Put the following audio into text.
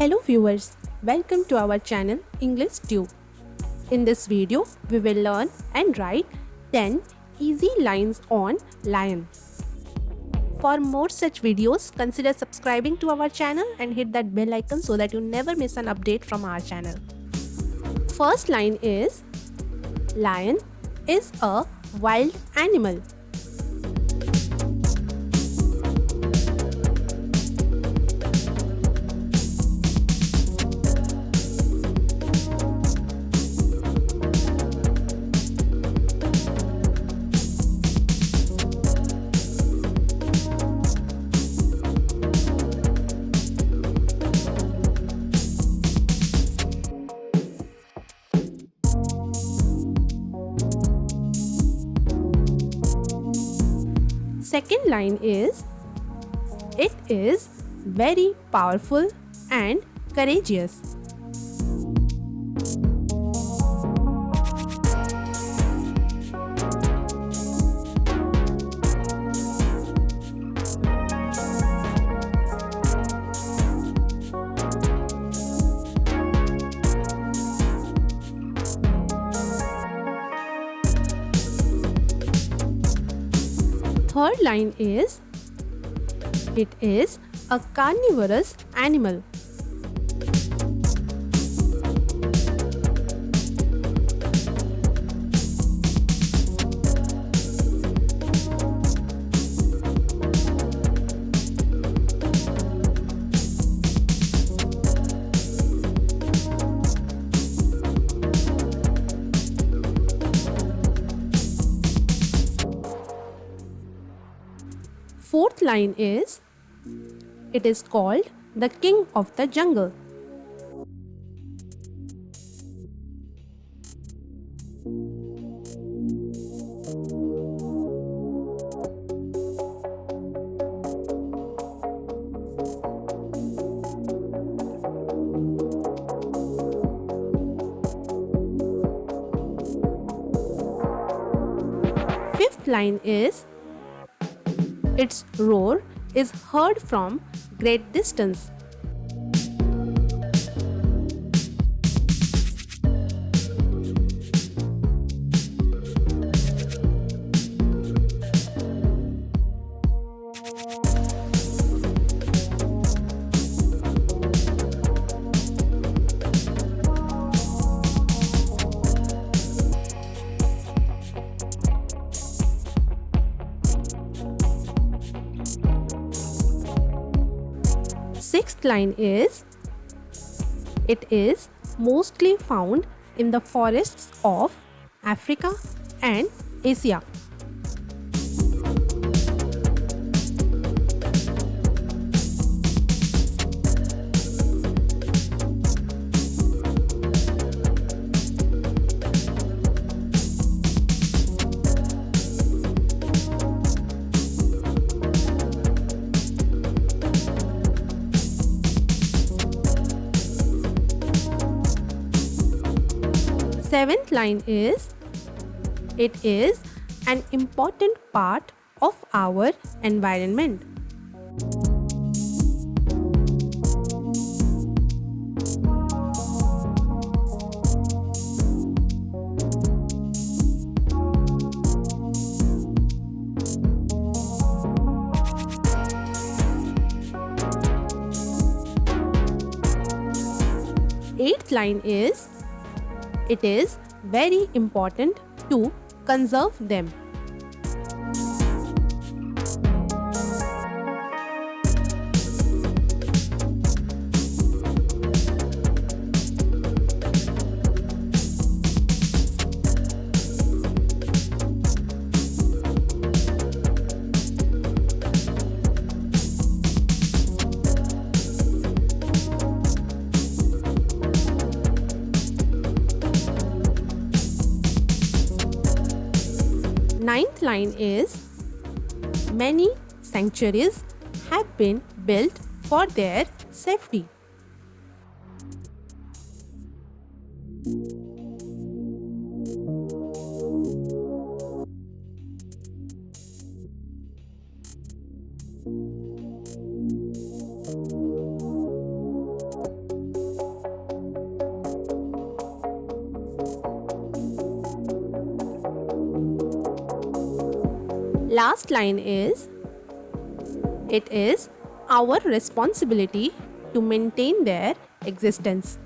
Hello viewers, welcome to our channel English Tube. In this video, we will learn and write 10 easy lines on lion. For more such videos, consider subscribing to our channel and hit that bell icon so that you never miss an update from our channel. First line is lion is a wild animal. Second line is it is very powerful and courageous. Third line is it is a carnivorous animal. Fourth line is it is called the king of the jungle. Fifth line is its roar is heard from great distance. Sixth line is it is mostly found in the forests of Africa and Asia. Seventh line is it is an important part of our environment. Eighth line is it is very important to conserve them. Ninth line is many sanctuaries have been built for their safety. Last line is, it is our responsibility to maintain their existence.